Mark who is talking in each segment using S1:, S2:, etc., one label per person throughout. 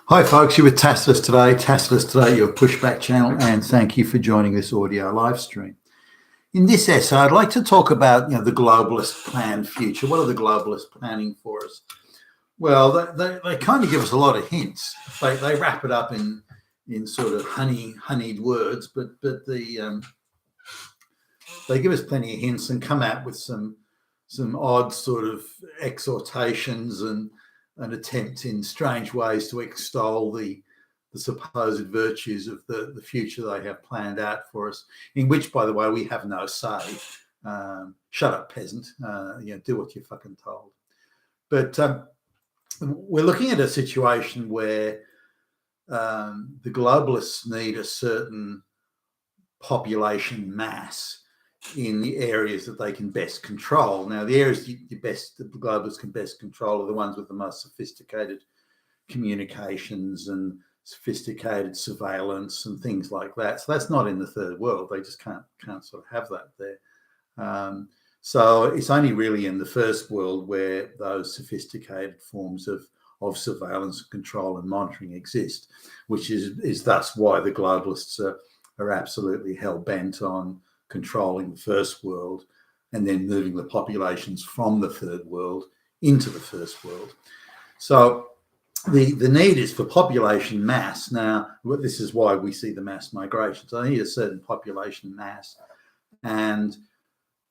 S1: Hi folks, you're with Tassless today, your pushback channel, and thank you for joining this audio live stream. In this essay, I'd like to talk about the globalist planned future. What are the globalists planning for us? Well, they kind of give us a lot of hints. They wrap it up in sort of honeyed words, but they give us plenty of hints and come out with some odd sort of exhortations and attempts in strange ways to extol the supposed virtues of the future they have planned out for us, in which, by the way, we have no say. Shut up, peasant. Do what you're fucking told. But we're looking at a situation where the globalists need a certain population mass in the areas that they can best control. Now, the areas the globalists can best control are the ones with the most sophisticated communications and sophisticated surveillance and things like that. So that's not in the third world. They just can't sort of have that there. So it's only really in the first world where those sophisticated forms of surveillance, control and monitoring exist, which is thus why the globalists are absolutely hell-bent on controlling the first world and then moving the populations from the third world into the first world. So the need is for population mass. Now, this is why we see the mass migration. So I need a certain population mass. And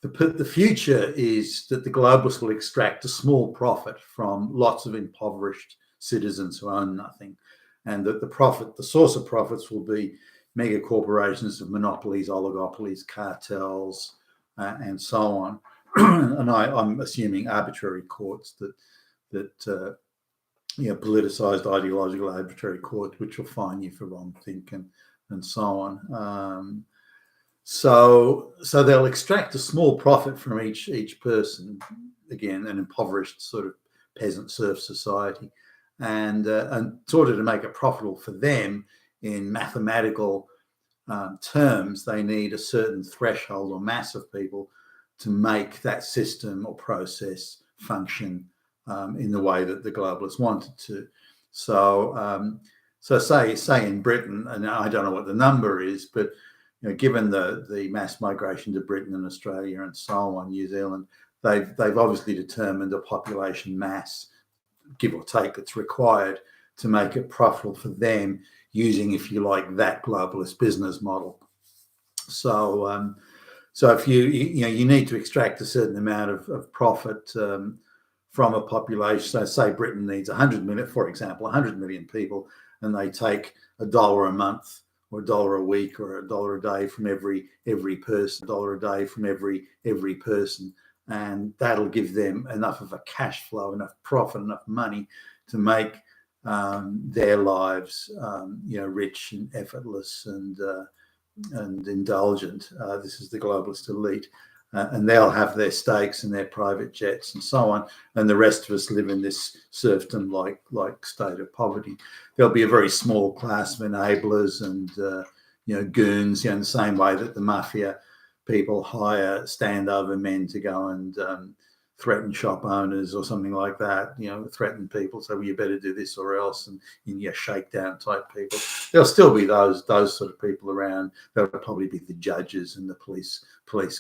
S1: the future is that the globalists will extract a small profit from lots of impoverished citizens who own nothing. And that the source of profits will be mega corporations of monopolies, oligopolies, cartels, and so on. And I'm assuming arbitrary courts that politicized ideological arbitrary courts, which will fine you for wrong thinking and so on. So they'll extract a small profit from each person, again, an impoverished sort of peasant serf society, and in order to make it profitable for them in mathematical terms, they need a certain threshold or mass of people to make that system or process function in the way that the globalists wanted to. So say in Britain, and I don't know what the number is, but given the mass migration to Britain and Australia and so on, New Zealand, they've obviously determined a population mass, give or take, that's required to make it profitable for them using, if you like, that globalist business model. So if you need to extract a certain amount of profit from a population, so say Britain needs 100 million, for example, 100 million people, and they take $1 a month or $1 a week or $1 a day from every person, $1 a day from every person, and that'll give them enough of a cash flow, enough profit, enough money to make their lives, rich and effortless and indulgent. This is the globalist elite, and they'll have their stakes and their private jets and so on, and the rest of us live in this serfdom-like state of poverty. There'll be a very small class of enablers and goons, in the same way that the mafia people hire standover men to go and threaten shop owners or something like that, threaten people, so you better do this or else, and shakedown type people. There'll still be those sort of people around. There'll probably be the judges and the police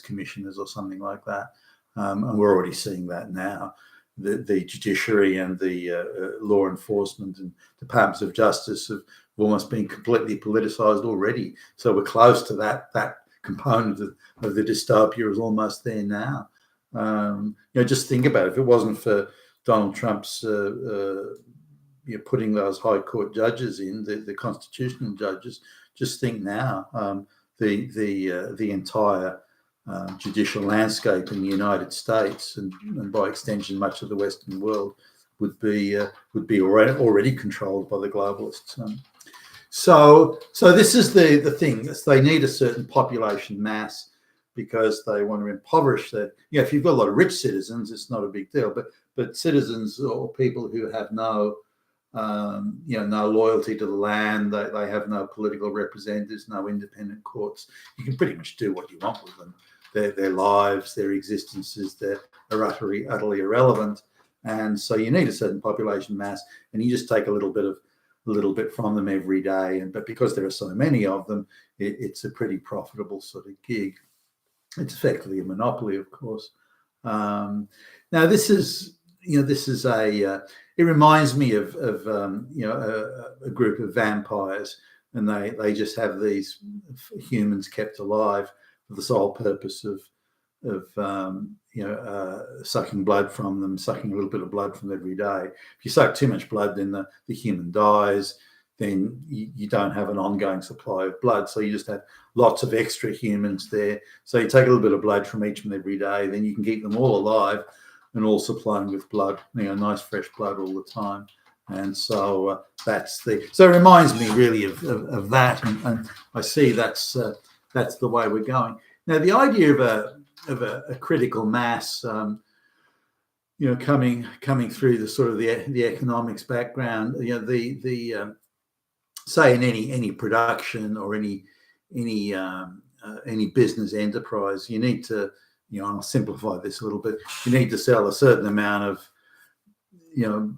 S1: commissioners or something like that, and we're already seeing that now. The judiciary and the law enforcement and departments of justice have almost been completely politicized already. So we're close to that component of the dystopia is almost there now. Just think about it. If it wasn't for Donald Trump's putting those high court judges in, the constitutional judges, just think now the entire judicial landscape in the United States and by extension much of the Western world would be already controlled by the globalists. So this is the thing. They need a certain population mass because they want to impoverish that. If you've got a lot of rich citizens, it's not a big deal. But citizens or people who have no loyalty to the land, they have no political representatives, no independent courts. You can pretty much do what you want with them. Their lives, their existences, are utterly irrelevant. And so you need a certain population mass, and you just take a little bit of little bit from them every day. But because there are so many of them, it's a pretty profitable sort of gig. It's effectively a monopoly, of course. Now this is it reminds me of a group of vampires, and they just have these humans kept alive for the sole purpose of sucking blood from them, sucking a little bit of blood from every day. If you suck too much blood, then the human dies. Then you don't have an ongoing supply of blood, so you just have lots of extra humans there. So you take a little bit of blood from each and every day, then you can keep them all alive and all supplying with blood, nice fresh blood all the time. And so so it reminds me really of that, and I see that's the way we're going. Now the idea of a critical mass, coming through the sort of the economics background, say in any production or any business enterprise, you need to, I'll simplify this a little bit. You need to sell a certain amount of,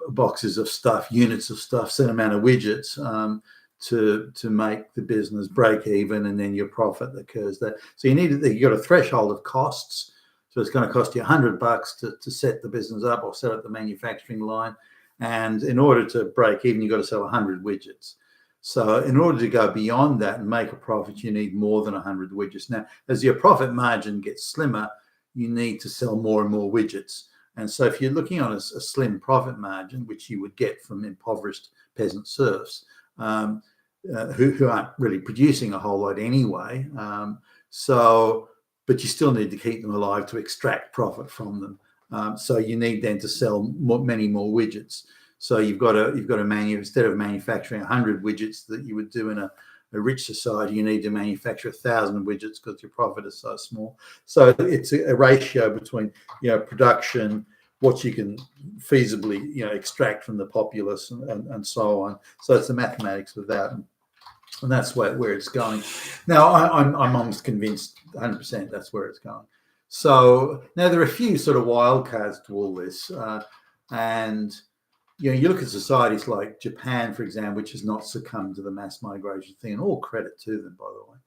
S1: boxes of stuff, units of stuff, certain amount of widgets to make the business break even, and then your profit occurs there. So you got a threshold of costs. So it's going to cost you $100 to set the business up or set up the manufacturing line, and in order to break even, you've got to sell 100 widgets. So in order to go beyond that and make a profit, you need more than 100 widgets. Now, as your profit margin gets slimmer, you need to sell more and more widgets. And so if you're looking on a slim profit margin, which you would get from impoverished peasant serfs, who aren't really producing a whole lot anyway, but you still need to keep them alive to extract profit from them. So you need then to sell many more widgets. So you've got to instead of manufacturing 100 widgets that you would do in a rich society, you need to manufacture 1,000 widgets because your profit is so small. So it's a ratio between production, what you can feasibly extract from the populace, and so on. So it's the mathematics of that, and that's where it's going. Now I'm almost convinced 100% that's where it's going. So now there are a few sort of wild cards to all this, and you look at societies like Japan, for example, which has not succumbed to the mass migration thing, and all credit to them, by the way.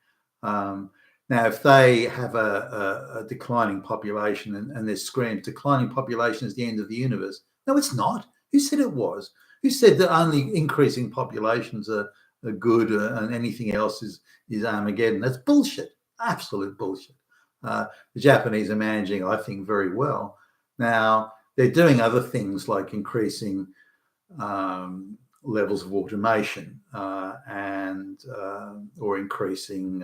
S1: Now, if they have a declining population, and they're screaming, declining population is the end of the universe. No, it's not. Who said it was? Who said that only increasing populations are good, and anything else is Armageddon? That's bullshit. Absolute bullshit. The Japanese are managing, I think, very well. Now, they're doing other things like increasing levels of automation or increasing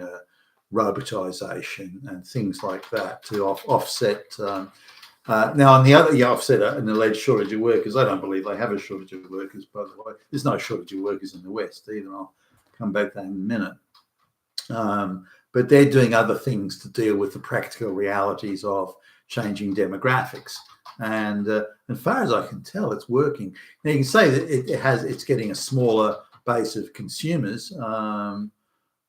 S1: robotization and things like that to offset. Now, on the other, you offset an alleged shortage of workers. I don't believe they have a shortage of workers, by the way. There's no shortage of workers in the West either. I'll come back to that in a minute. But they're doing other things to deal with the practical realities of changing demographics. And as far as I can tell, it's working. Now you can say that it's getting a smaller base of consumers.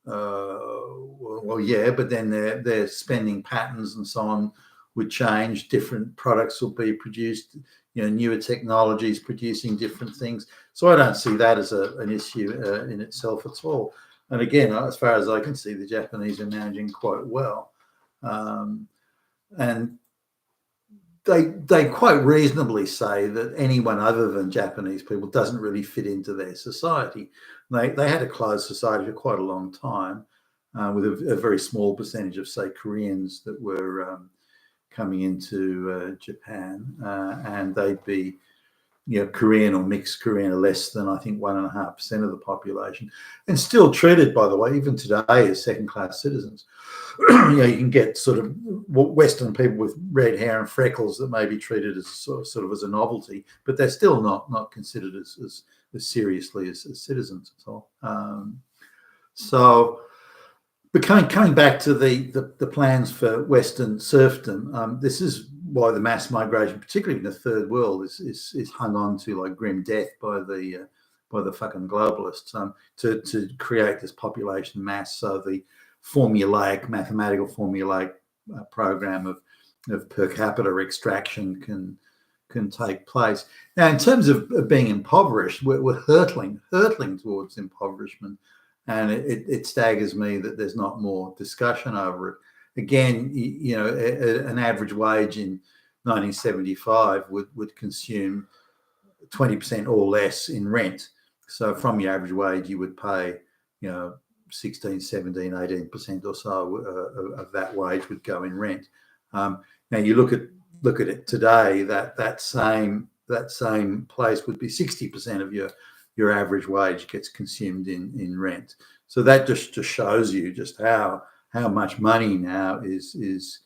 S1: Well, yeah, but then their spending patterns and so on would change. Different products will be produced. Newer technologies producing different things. So I don't see that as an issue in itself at all. And again, as far as I can see, the Japanese are managing quite well, and they quite reasonably say that anyone other than Japanese people doesn't really fit into their society. They had a closed society for quite a long time, with a very small percentage of, say, Koreans that were coming into Japan, and they'd be, Korean or mixed Korean are less than, I think, 1.5% of the population, and still treated, by the way, even today, as second-class citizens. You can get sort of Western people with red hair and freckles that may be treated as sort of as a novelty, but they're still not considered as seriously as citizens at all. But coming back to the plans for Western serfdom, this is why the mass migration, particularly in the third world, is hung on to like grim death by the fucking globalists, to create this population mass. So the mathematical formulaic program of per capita extraction can take place. Now, in terms of being impoverished, we're hurtling towards impoverishment, and it staggers me that there's not more discussion over it. Again, an average wage in 1975 would consume 20% or less in rent. So from your average wage, you would pay, 16, 17, 18% or so of that wage would go in rent. Now you look at it today, that same place would be 60% of your average wage gets consumed in rent. So that just shows you just how much money now is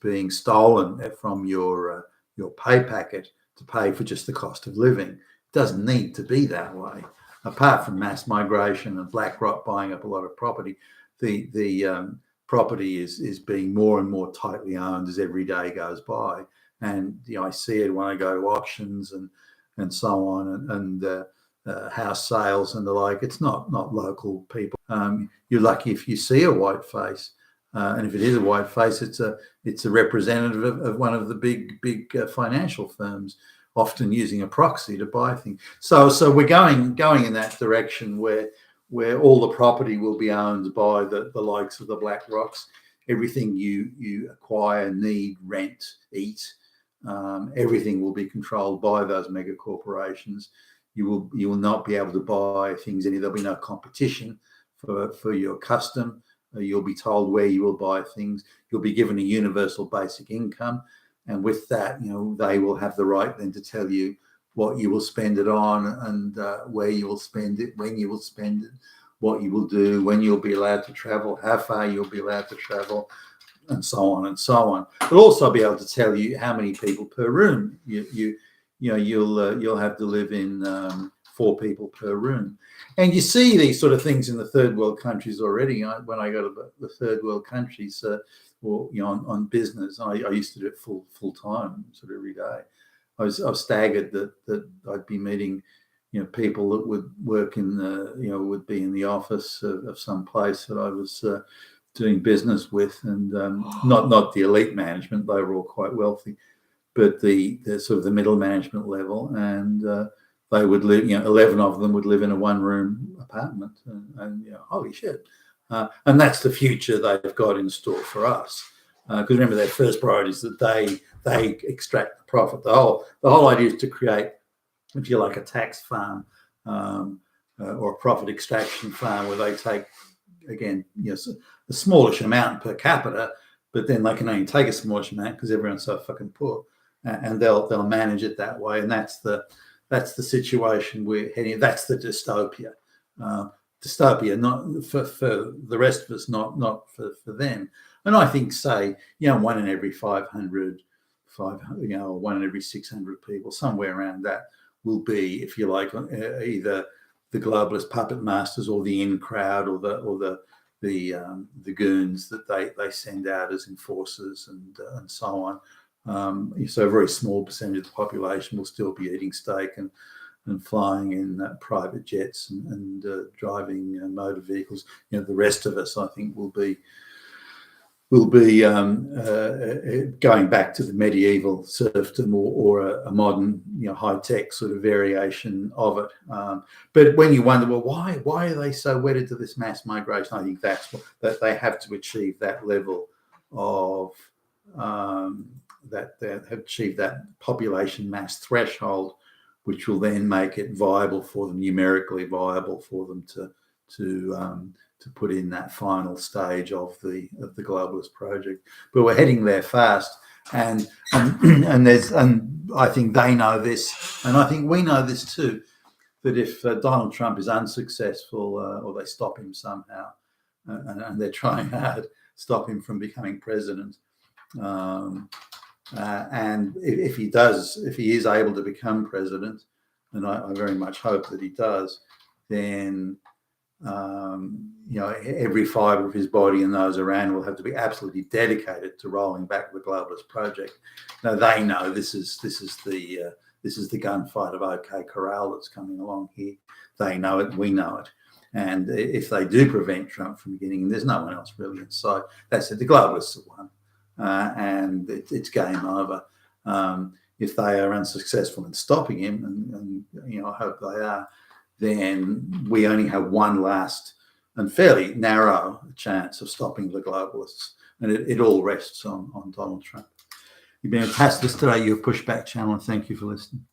S1: being stolen from your pay packet to pay for just the cost of living. It doesn't need to be that way. Apart from mass migration and BlackRock buying up a lot of property, the property is being more and more tightly owned as every day goes by. And I see it when I go to auctions and so on, and house sales and the like. It's not local people. You're lucky if you see a white face, and if it is a white face, it's a representative of one of the big financial firms, often using a proxy to buy things. So we're going in that direction where all the property will be owned by the likes of the BlackRocks. Everything you acquire, need, rent, eat, everything will be controlled by those mega corporations. You will not be able to buy things there'll be no competition for your custom. You'll be told where you will buy things. You'll be given a universal basic income. And with that, they will have the right then to tell you what you will spend it on, and where you will spend it, when you will spend it, what you will do, when you'll be allowed to travel, how far you'll be allowed to travel, and so on and so on. They'll also be able to tell you how many people per room you'll have to live in. 4 people per room. And you see these sort of things in the third world countries already. When I go to the third world countries, on business, I used to do it full time, sort of every day. I was staggered that I'd be meeting, people that would work would be in the office of some place that I was doing business with, and not the elite management. They were all quite wealthy, but the sort of the middle management level, and they would live, 11 of them would live in a 1-room apartment, and holy shit. And that's the future they've got in store for us. Because remember, their first priority is that they extract the profit. The whole idea is to create, if you like, a tax farm or a profit extraction farm where they take, again, a smallish amount per capita, but then they can only take a smallish amount because everyone's so fucking poor, and they'll manage it that way. And that's the situation we're heading. That's the dystopia. Dystopia, not for the rest of us, not for them. And I think, say, 1 in every 500, 1 in every 600 people, somewhere around that, will be, if you like, either the globalist puppet masters or the in crowd or the goons that they send out as enforcers and so on. So a very small percentage of the population will still be eating steak and flying in private jets and driving motor vehicles. The rest of us, I think, will be going back to the medieval serfdom or a modern, high-tech sort of variation of it. But when you wonder, well, why are they so wedded to this mass migration? I think that they have to achieve that level of that they have achieved that population mass threshold, which will then make it viable for them, numerically viable for them to put in that final stage of the globalist project. But we're heading there fast, and I think they know this, and I think we know this too, that if Donald Trump is unsuccessful or they stop him somehow, and they're trying hard to stop him from becoming president, and if he is able to become president, and I very much hope that he does, then every fibre of his body and those around will have to be absolutely dedicated to rolling back the globalist project. Now they know this is the gunfight of OK Corral that's coming along here. They know it, we know it, and if they do prevent Trump from getting in, there's no one else really in sight. That's it. The globalists have won, and it's game over. if they are unsuccessful in stopping him, and I hope they are, then we only have one last and fairly narrow chance of stopping the globalists. And it all rests on Donald Trump. You've been a taskmaster today, your Pushback channel, and thank you for listening.